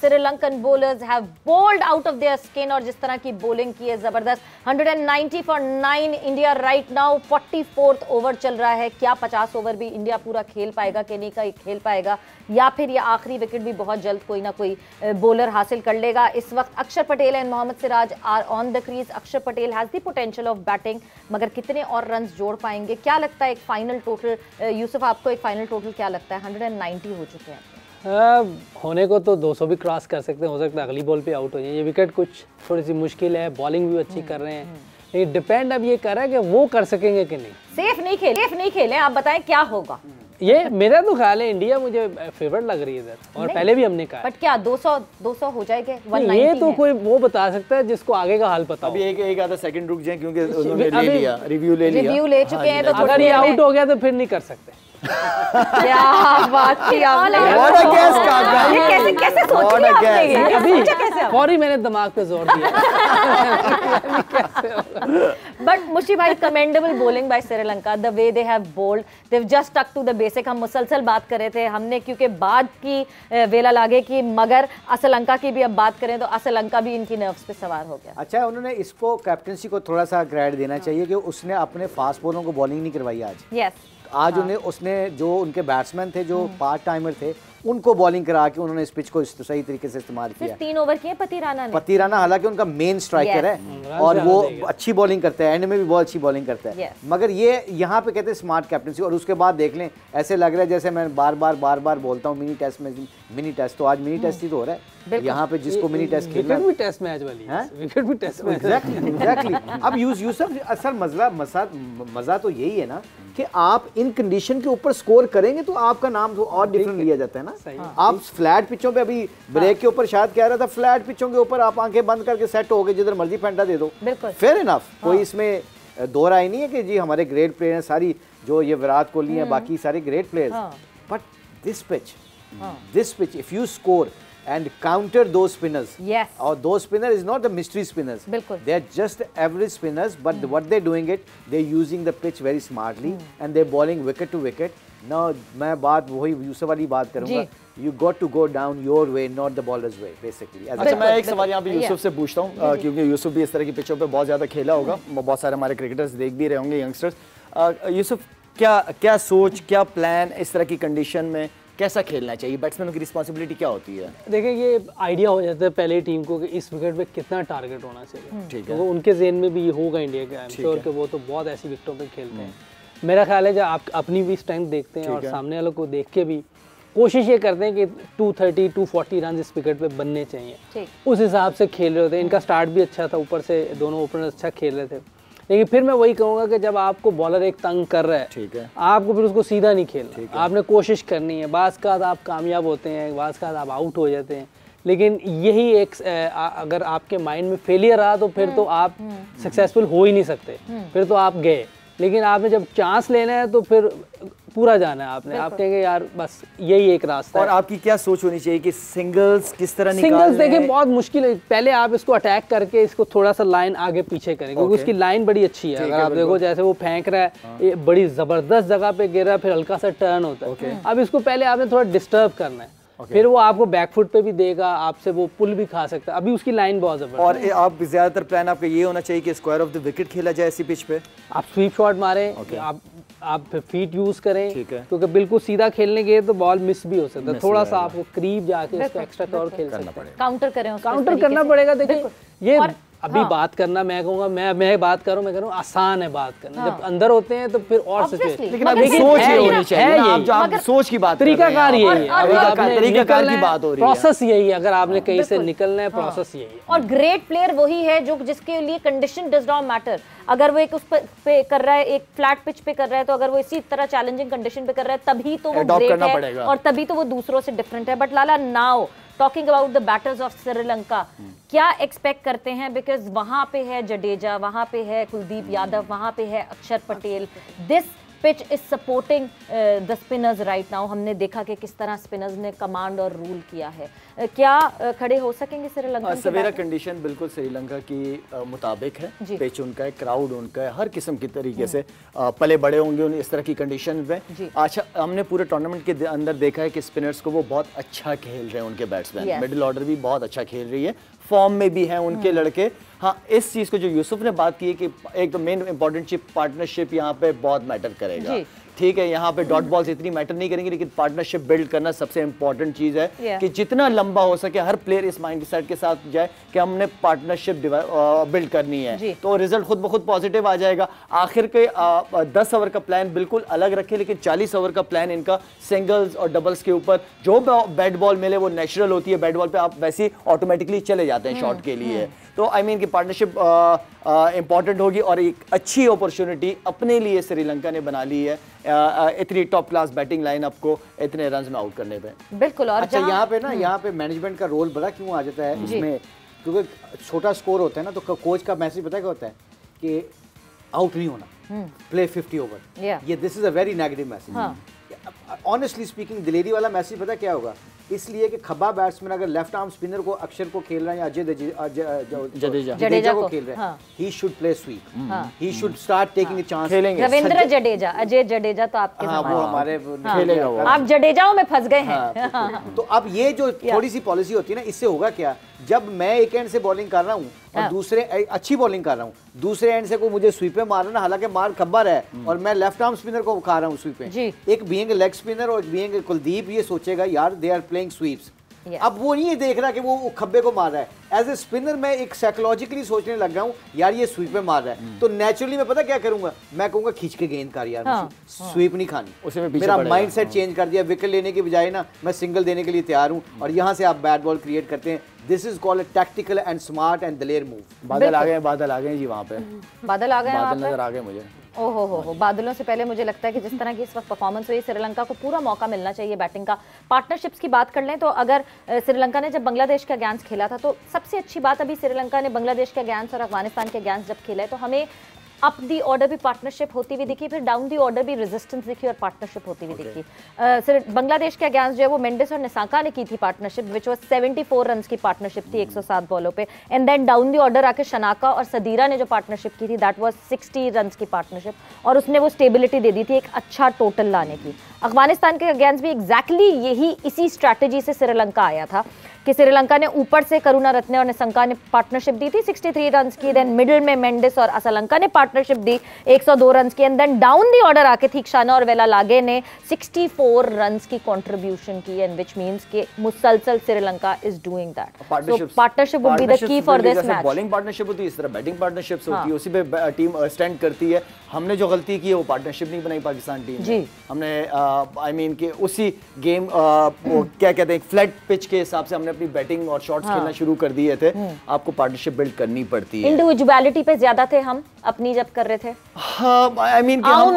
Sri Lankan bowlers have bowled out of their skin और जिस तरह की bowling की है जबरदस्त। 190 for 9 India right now. 44th over चल रहा है। क्या 50 ओवर भी इंडिया पूरा खेल पाएगा कि नहीं का खेल पाएगा, या फिर ये आखिरी विकेट भी बहुत जल्द कोई ना कोई बॉलर हासिल कर लेगा। इस वक्त Akshar Patel and Mohammed Siraj are on the crease. Akshar Patel has the potential of batting, मगर कितने और रन जोड़ पाएंगे? क्या लगता है एक फाइनल टोटल, यूसुफ आपको एक फाइनल टोटल क्या लगता है? 190 हो चुके हैं होने को तो 200 भी क्रॉस कर सकते हैं, हो सकता है अगली बॉल पे आउट हो जाए। ये विकेट कुछ थोड़ी सी मुश्किल है, बॉलिंग भी अच्छी कर रहे हैं, लेकिन डिपेंड अब ये कर रहा है कि वो कर सकेंगे कि नहीं। सेफ नहीं खेले, आप बताएं क्या होगा? ये मेरा तो ख्याल है इंडिया मुझे फेवरेट लग रही है इधर, और पहले भी हमने कहा। बट क्या 200 हो जाएंगे? ये तो कोई वो बता सकता है जिसको आगे का हाल पता हो। अभी एक आधा सेकंड रुक जाए क्योंकि उन्होंने रिव्यू ले चुके हैं, तो अगर ये आउट हो गया तो फिर नहीं कर सकते। क्या बात की आपने, कैसे सोच लिया आपने? अभी फौरी मैंने दिमाग पे जोर दिया। बट मुशी भाई, commendable bowling by Sri Lanka, the way they have bowled, they have just stuck to the basic. हम मुसलसल बात कर रहे थे हमने, क्योंकि बाद की वेला लागे की, मगर श्रीलंका की भी अब बात करें तो श्रीलंका भी इनकी नर्व्स पे सवार हो गया। अच्छा, उन्होंने इसको कैप्टनसी को थोड़ा सा क्रेडिट देना चाहिए कि उसने अपने फास्ट बॉलों को बॉलिंग नहीं करवाई आज। आज उसने जो उनके बैट्समैन थे जो पार्ट टाइमर थे उनको बॉलिंग करा के उन्होंने इस पिच को सही तरीके से इस्तेमाल किया। 3 ओवर किए पतिराना ने। पतिराना हालांकि उनका मेन स्ट्राइकर है और वो अच्छी बॉलिंग करता है, एंड में भी बहुत अच्छी बॉलिंग करता है, मगर ये यहाँ पे कहते हैं स्मार्ट कैप्टनसी। और उसके बाद देख लें, ऐसे लग रहा है जैसे मैं बार बार बोलता हूँ, मिनी टेस्ट तो आज मिनी टेस्ट ही तो हो रहा है यहाँ पे, जिसको मिनी टेस्ट खेलना है। विकेट भी टेस्ट मैच वाली है, विकेट भी टेस्ट मैच। एग्जैक्टली। अब यूसुफ असल मजा तो यही है ना कि आप इन कंडीशन के ऊपर स्कोर करेंगे तो आपका नाम तो और डिफरेंट लिया जाता है ना। आप फ्लैट पिचों पे, अभी ब्रेक के ऊपर शायद कह रहा था, फ्लैट पिचों के ऊपर आप आंखें बंद करके सेट हो गए, जिधर मर्जी फेंटा दे दो, फेयर इनफ। कोई इसमें दो राय नहीं है कि जी हमारे ग्रेट प्लेयर हैं, सारी जो ये विराट कोहली है, बाकी सारे great players, but this pitch if you score and counter those spinners. Yes. Or those spinners is not the mystery spinners. बिल्कुल. They are just average spinners, but what they're doing it, they're using the pitch very smartly and they're bowling wicket to wicket. Now मैं बात वही यूसुफ वाली बात करूँगा. You got to go down your way, not the bowler's way, basically. अच्छा, मैं एक सवाल यहाँ पे यूसुफ से पूछता हूँ, क्योंकि यूसुफ भी इस तरह की पिचों पे बहुत ज़्यादा खेला होगा, बहुत सारे हमारे क्रिकेटर्स देख भी रहे होंगे, यंगस्टर्स। यूसुफ, क्या सोच, क्या प्लान इस तरह की कंडीशन में, कैसा खेलना चाहिए? बैट्समैन की रिस्पांसिबिलिटी क्या होती है? देखिए, ये आइडिया हो जाता है पहले टीम को कि इस विकेट पे कितना टारगेट होना चाहिए। ठीक है। तो उनके ज़हन में भी ये होगा इंडिया के, आई एम श्योर कि वो तो बहुत ऐसी विकेटों पे खेलते हैं। मेरा ख्याल है जब आप अपनी भी स्ट्रेंथ देखते हैं और सामने वालों को देख के भी कोशिश ये करते हैं कि 230 240 रन इस विकेट पे बनने चाहिए, उस हिसाब से खेल रहे होते हैं। इनका स्टार्ट भी अच्छा था, ऊपर से दोनों ओपनर अच्छा खेल रहे थे, लेकिन फिर मैं वही कहूँगा कि जब आपको बॉलर एक तंग कर रहा है, ठीक है, आपको फिर उसको सीधा नहीं खेलना, आपने कोशिश करनी है। बाज़ का आप कामयाब होते हैं, बाज़ का आप आउट हो जाते हैं, लेकिन यही एक अगर आपके माइंड में फेलियर रहा तो फिर तो आप सक्सेसफुल हो ही नहीं सकते, फिर तो आप गए। लेकिन आपने जब चांस लेना है तो फिर पूरा जाना है आपने, आप कहेंगे यार बस यही एक रास्ता और है। आपकी क्या सोच होनी चाहिए कि सिंगल्स किस तरह निकालने सिंगल्स देखिए बहुत मुश्किल है, पहले आप इसको अटैक करके इसको थोड़ा सा लाइन आगे पीछे करें, क्योंकि उसकी लाइन बड़ी अच्छी है। अगर आप देखो जैसे वो फेंक रहा है, ये बड़ी जबरदस्त जगह पे गिर रहा है, फिर हल्का सा टर्न होता है। अब इसको पहले आपने थोड़ा डिस्टर्ब करना है, फिर वो आपको बैकफुट पे भी देगा, आपसे वो पुल भी खा सकता है। अभी उसकी लाइन बहुत जबरदस्त। और आप ज्यादातर प्लान आपका ये होना चाहिए कि स्क्वायर ऑफ द विकेट खेला जाए ऐसी पिच पे, आप स्वीप शॉट मारें, आप फीट यूज करें, क्योंकि बिल्कुल सीधा खेलने गए तो बॉल मिस भी हो सकता है। थोड़ा सा आपको करीब जाके उसको एक्स्ट्रा कवर खेल सकते हैं, काउंटर करना पड़ेगा। देखिए ये अभी बात करना, मैं कहूँगा मैं बात करूँ, मैं कह रहा हूँ आसान है बात करना, जब अंदर होते हैं तो फिर और लेकिन अभी सोच ये होनी चाहिए, आप जो आप सोच की बात, तरीकाकार यही है, तरीकाकार की बात हो रही है, प्रोसेस यही है। अगर आपने कहीं से निकलना है, प्रोसेस यही है। और ग्रेट प्लेयर वही है जो जिसके लिए कंडीशन डज नॉट मैटर। अगर वो एक उस पे कर रहा है, एक फ्लैट पिच पे कर रहा है, तो अगर वो इसी तरह चैलेंजिंग कंडीशन पे कर रहा है तभी तो वो ग्रेट है और तभी तो वो दूसरों से डिफरेंट है। But Lala, now talking about the batters of Sri Lanka, क्या एक्सपेक्ट करते हैं? बिकॉज वहां पे है जडेजा, वहां पे है कुलदीप यादव, वहां पे है अक्षर Patel. This pitch is supporting the spinners right now. हमने देखा कि किस तरह स्पिनर्स ने कमांड और रूल किया है। क्या खड़े हो सकेंगे श्रीलंका? सवेरा कंडीशन बिल्कुल श्रीलंका की मुताबिक है, पिच उनका है, क्राउड उनका है, हर किस्म की तरीके से पले बड़े होंगे उन इस तरह की कंडीशन में। अच्छा, हमने पूरे टूर्नामेंट के अंदर देखा है कि स्पिनर्स को वो बहुत अच्छा खेल रहे हैं, उनके बैट्समैन, मिडिल ऑर्डर भी बहुत अच्छा खेल रही है, फॉर्म में भी हैं उनके लड़के। हाँ, इस चीज़ को जो यूसुफ ने बात की है कि एक तो मेन इंपॉर्टेंट चीज पार्टनरशिप यहाँ पे बहुत मैटर करेगा। ठीक है, यहाँ पे डॉट बॉल्स इतनी मैटर नहीं करेंगे, लेकिन पार्टनरशिप बिल्ड करना सबसे इंपॉर्टेंट चीज है कि जितना लंबा हो सके हर प्लेयर इस माइंडसेट के साथ जाए कि हमने पार्टनरशिप बिल्ड करनी है, तो रिजल्ट खुद ब खुद पॉजिटिव आ जाएगा। आखिर के 10 ओवर का प्लान बिल्कुल अलग रखे, लेकिन 40 ओवर का प्लान इनका सिंगल्स और डबल्स के ऊपर जो बैट बॉल मिले वो नेचुरल होती है, बैट बॉल पे आप वैसे ऑटोमेटिकली चले जाते हैं शॉट के लिए। तो आई मीन की पार्टनरशिप इंपॉर्टेंट होगी और एक अच्छी अपॉर्चुनिटी अपने लिए श्रीलंका ने बना ली है इतनी टॉप क्लास बैटिंग लाइनअप को इतने रन में आउट करने पे। बिल्कुल। और अच्छा, यहाँ पे ना यहाँ पे मैनेजमेंट का रोल बड़ा क्यों आ जाता है इसमें, क्योंकि छोटा स्कोर होता है ना, तो कोच का मैसेज पता है क्या होता है कि आउट नहीं होना, प्ले 50 ओवर। ये this is a very negative message. Honestly speaking दिलेरी वाला मैसेज पता क्या होगा, इसलिए कि खब्बा बैट्समैन अगर लेफ्ट आर्म स्पिनर को अक्षर को खेल रहा है या जडेजा को खेल रहा है, he should play sweep, he should start taking chance. Ravindra Jadeja, Ajay Jadeja तो आपके वो हमारे खेलेगा, आप जडेजाओं में फंस गए हैं। तो अब ये जो थोड़ी सी पॉलिसी होती है ना, इससे होगा क्या, जब मैं एक एंड से बॉलिंग कर रहा हूँ और दूसरे अच्छी बॉलिंग कर रहा हूँ, दूसरे एंड से को मुझे स्वीप पे मारना ना, हालांकि मार खब्बर है और मैं लेफ्ट आर्म स्पिनर को खा रहा हूँ स्वीप पे, एक बीइंग लेग स्पिनर और एक बीइंग कुलदीप ये सोचेगा यार दे आर प्लेइंग स्वीप्स। अब वो नहीं देख रहा कि वो खब्बे को मार रहा है। एज ए स्पिनर मैं एक साइकोलॉजिकली सोचने लग गया हूँ यार ये स्वीप पे मार रहा है, तो नेचुरली मैं पता क्या करूंगा, मैं कहूंगा खींच के गेंद कर यार, स्वीप नहीं खानी। उसमें मेरा माइंड सेट चेंज कर दिया, विकेट लेने की बजाय ना मैं सिंगल देने के लिए तैयार हूँ, और यहाँ से आप बैट बॉल क्रिएट करते हैं। This is called tactical and smart and Daler move. बादल आ गए जी, वहाँ पे बादल आ गए, बादल नजर आ गए मुझे। ओहो, बादलों से पहले मुझे लगता है कि जिस तरह की इस वक्त परफॉर्मेंस हुई, श्रीलंका को पूरा मौका मिलना चाहिए बैटिंग का। पार्टनरशिप्स की बात कर लें तो अगर श्रीलंका ने जब बांग्लादेश के अगेंस्ट खेला था, तो सबसे अच्छी बात अभी श्रीलंका ने बांग्लादेश के अगेंस्ट और अफगानिस्तान के अगेंस्ट जब खेला है, तो हमें अप दी ऑर्डर भी पार्टनरशिप होती हुई दिखी, फिर डाउन दी ऑर्डर भी रेजिस्टेंस दिखी और पार्टनरशिप होती हुई दिखी। बांग्लादेश के अगेंस्ट जो है वो मेंडिस और निसाका ने की थी पार्टनरशिप, विच वाज 74 रन की पार्टनरशिप थी 107 बॉलों पे, and then down the order आके शनाका और सदीरा ने जो पार्टनरशिप की थी दैट वाज 60 रन की पार्टनरशिप, और उसने वो स्टेबिलिटी दे दी थी एक अच्छा टोटल लाने की। अफगानिस्तान के अगेंस्ट भी एग्जैक्टली यही इसी स्ट्रैटेजी से श्रीलंका आया था कि श्रीलंका ने ऊपर से करुणारत्ने और निशंका ने पार्टनरशिप दी थी 63 रन की, देन मिडिल में मेंडिस और असलंका ने पार्टनरशिप दी 102 रन की, and then down the order आके थीक्षाना और वेलालागे ने 64 रन की कंट्रीब्यूशन की, एंड व्हिच मींस कि मुसलसल Sri Lanka is doing that. So partnership would be the key for this match. Bowling partnership होती है, इस तरह बैटिंग पार्टनरशिप्स होती है, उसी पे टीम स्टैंड करती है। हमने जो गलती की है वो पार्टनरशिप नहीं बनाई पाकिस्तान टीम ने, हमने आई मीन कि उसी गेम वो क्या कहते हैं फ्लैट पिच के हिसाब से हमने अपनी बैटिंग और शॉट्स खेलना शुरू कर दिए थे। आपको पार्टनरशिप बिल्ड करनी पड़ती है। इंडिविजुअलिटी पे ज्यादा थे हम अपनी जब कर रहे थे। हाँ, आई मीन कि हम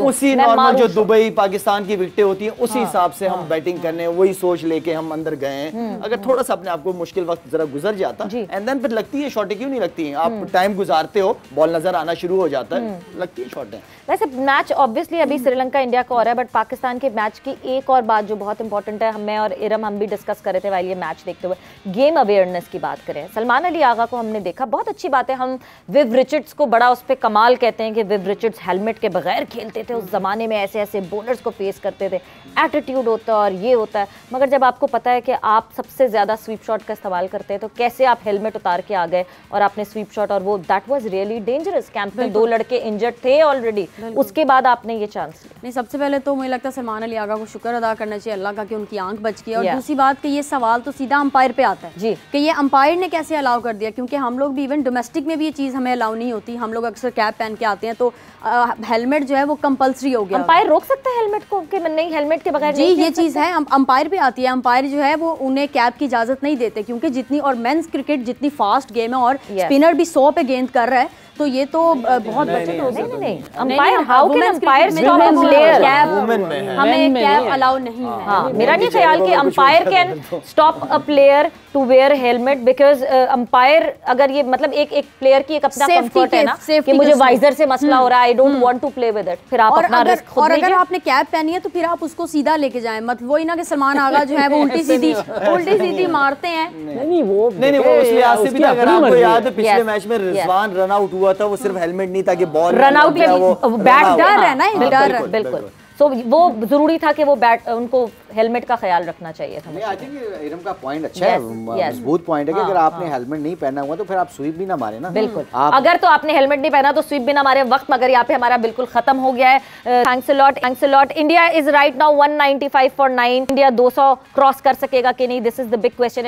उसी नॉर्मल जो दुबई पाकिस्तान की विकेटें होती हैं उसी हिसाब से हम बैटिंग करने वही सोच लेके हम अंदर गए हैं। अगर थोड़ा सा अपने आपको मुश्किल वक्त जरा गुजर जाता एंड देन फिर लगती है शॉटें, क्यों नहीं लगती हैं, आप टाइम गुजारते हो बॉल नजर आना शुरू हो जाता है, लगती है शॉटें। वैसे मैच ऑब्वियसली अभी श्रीलंका इंडिया का हो रहा है, बट पाकिस्तान के मैच की एक और बात जो बहुत इंपॉर्टेंट है, मैं और इरम हम भी डिस्कस कर रहे थे वाइल ये मैच देखते हुए, गेम अवेयरनेस की बात करें। सलमान अली आगा को हमने देखा, बहुत अच्छी बात है, हम विव रिचर्ड्स को बड़ा उस पर कमाल कहते हैं कि विव रिचर्ड्स हेलमेट के बगैर खेलते थे उस जमाने में, ऐसे ऐसे बॉलर्स को फेस करते थे, एटीट्यूड होता है और ये होता है। मगर जब आपको पता है कि आप सबसे ज्यादा स्वीप शॉट का इस्तेमाल करते हैं, तो कैसे आप हेलमेट उतार के आ गए और आपने स्वीप शॉट, और वो that was really dangerous. Camp में 2 लड़के इंजर्ड थे ऑलरेडी, उसके बाद आपने ये चांस लिया। नहीं, सबसे पहले तो मुझे लगता है सलमान अली आगा को शुक्र अदा करना चाहिए अल्लाह का कि उनकी आंख बच गई, और दूसरी बात कि ये सवाल तो सीधा अंपायर पे आता है जी कि ये अंपायर ने कैसे अलाउ कर दिया, क्योंकि हम लोग भी इवन डोमेस्टिक में भी ये चीज़ हमें अलाउ नहीं होती। हम लोग अक्सर कैप पहन के आते हैं, तो हेलमेट जो है वो कंपलसरी हो गया। अंपायर रोक सकते हैं हेलमेट को कि नहीं, हेलमेट के बगैर जी ये चीज़ है, अंपायर पे आती है। अंपायर जो है वो उन्हें कैप की इजाज़त नहीं देते, क्योंकि जितनी और मेंस क्रिकेट जितनी फास्ट गेम है और स्पिनर भी 100 पे गेंद कर रहा है, तो ये तो बहुत बचत हो गई। नहीं, umpire how can umpire stop a player? हमें कैप अलाउ नहीं है। हाँ, मेरा नहीं ख्याल कि umpire can stop stop a player to wear helmet because umpire अगर ये मतलब एक प्लेयर की एक अपना कंफर्ट है ना कि मुझे वाइजर से मसला हो रहा है, I don't want to play with it, फिर आप अपना रिस्क खुद लीजिए। और अगर आपने कैप पहनी है तो फिर आप उसको सीधा लेके जाएं, मत वही ना कि सलमान आगा जो है वो उल्टी सीधी मारते हैं। नहीं वो उस लिहाज से भी अगर आपको याद है पिछले मैच में रिजवान रन आउट हुआ था, वो सिर्फ हेलमेट नहीं था कि बॉल रन आउट बैट डर है ना, डर बिल्कुल। सो वो जरूरी था कि वो बैट उनको हेलमेट का ख्याल रखना चाहिए था। आई थिंक इरम का पॉइंट अच्छा है, मजबूत पॉइंट है कि अगर आपने हेलमेट नहीं पहना हुआ तो फिर आप स्वीप भी ना मारे ना। बिल्कुल, अगर तो आपने हेलमेट नहीं पहना तो स्वीप भी ना मारे। वक्त मगर यहाँ पे हमारा बिल्कुल खत्म हो गया है। Thanks a lot. India is right now 195 for 9। India 200 cross कर सकेगा कि नहीं, this is the big question.